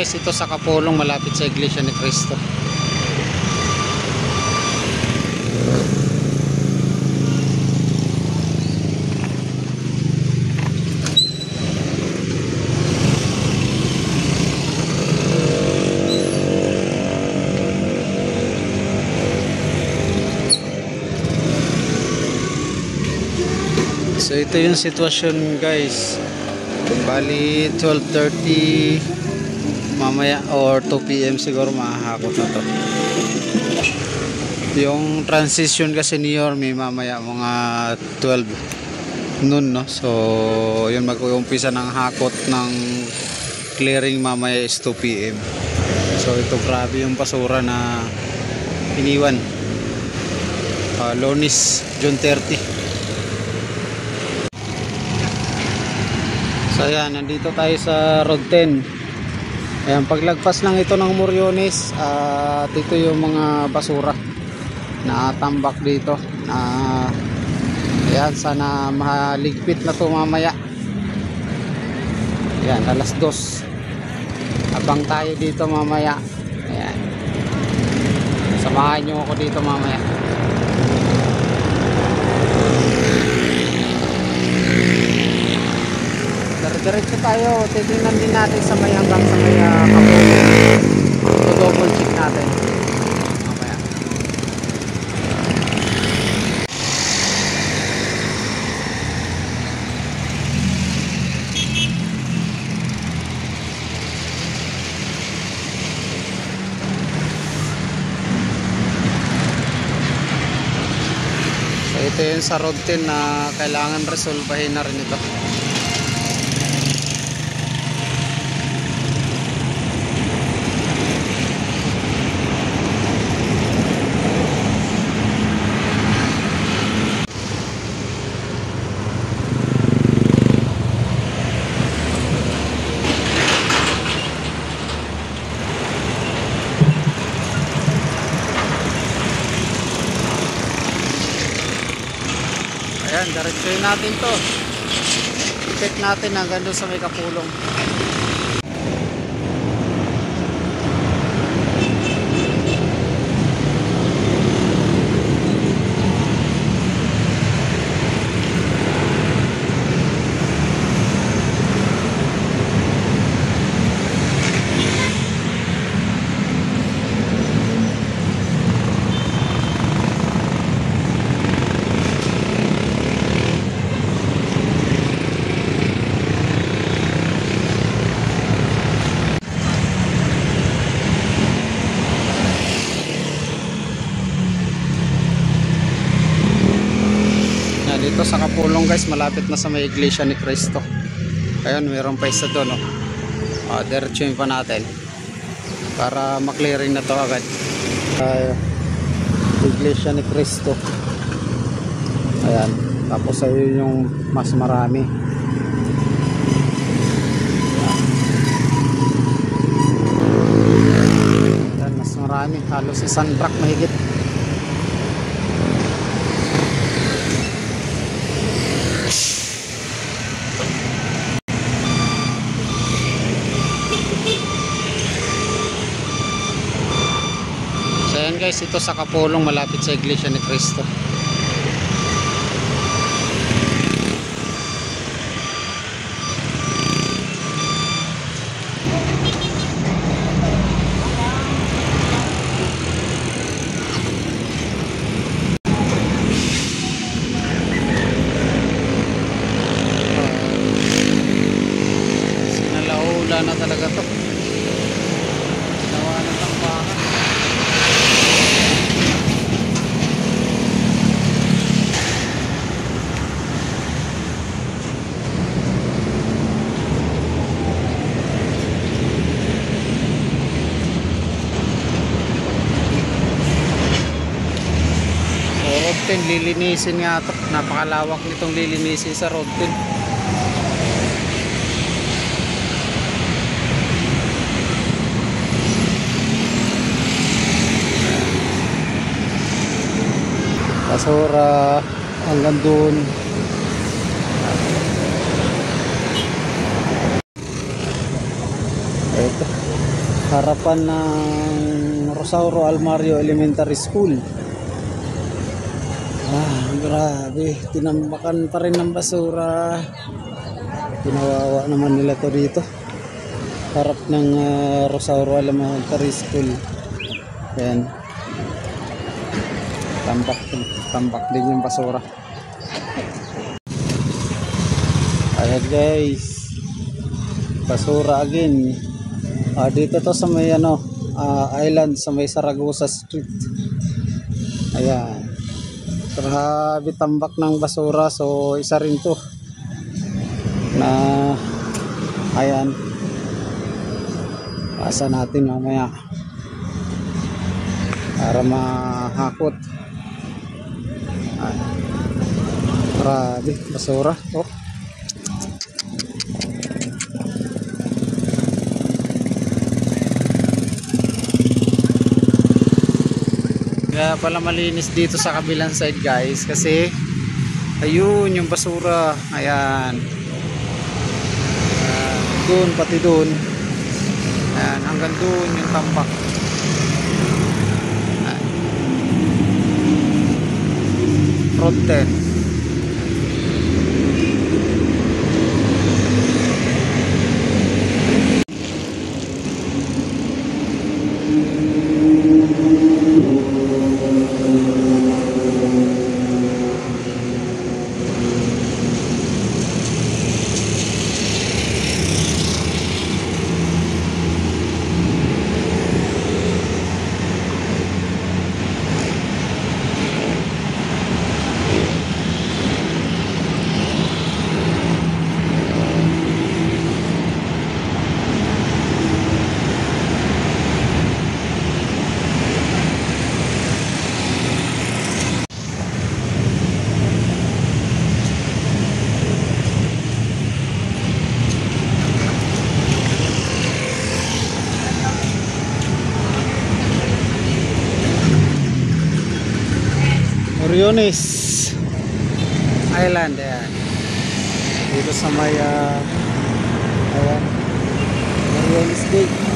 guys, ito sa Kapulong malapit sa Iglesia ni Cristo. So ito yung sitwasyon guys. Bali 12:30 mamaya or 2 PM siguro mahahakot na to. Yung transition kasi ni Yorme mamaya mga 12 noon, no? So yun, mag-uumpisa ng hakot ng clearing mamaya is 2 PM. So ito, grabe yung basura na iniwan. Lunes, June 30. So ayan, nandito tayo sa Road 10. Ayan, paglagpas lang ito ng Moriones, at ito yung mga basura na tambak dito. Ayan, sana maligpit na to mamaya. Ayan, alas 2. Abang tayo dito mamaya. Ayan, samahan nyo ako dito mamaya. Diretso tayo, titingnan din natin sa may hanggang sa may Kapulong. So double check natin mamaya. So ito yung sa Road 10 na kailangan resolbahin na rin ito. Ayan, diretsuhin natin to. Check natin hanggang doon sa may Kapulong. Dito sa Kapulong guys, malapit na sa may Iglesia ni Cristo. Ayun, mayroon pa isa doon, no? Diretsuhin pa natin para maklearing na to agad. Iglesia ni Cristo. Ayan, tapos ayun yung mas marami. Ayan, mas marami, halos isang truck mahigit. Ayan guys, ito sa Kapulong malapit sa Iglesia ni Cristo. Sinalaula na talaga to. Ginawa na ng bahan. Road 10, lilinisin nga ito. Napakalawak nitong lilinisin sa Road 10. Basura hanggang doon. Ito. harapan ng Rosauro Almario Elementary School. Grabe, tinambakan pa rin ng basura. Pinawawa naman nila to dito, harap ng Rosauro Elementary School. Yan, tambak din yung basura. Ayan guys, basura again. Dito to sa may island, sa may Saragosa Street. Ayan, grabe tambak ng basura. So isa rin to na ayan, pasa natin mamaya para mahakot. Grabe basura. Kaya pala malinis dito sa kabilang side guys, kasi ayun yung basura. Ayan, doon pati doon. Ayan, hanggang doon yung tambak. Road 10. Oriones Island, ayan. Dito sa may ayan, Oriones Gate.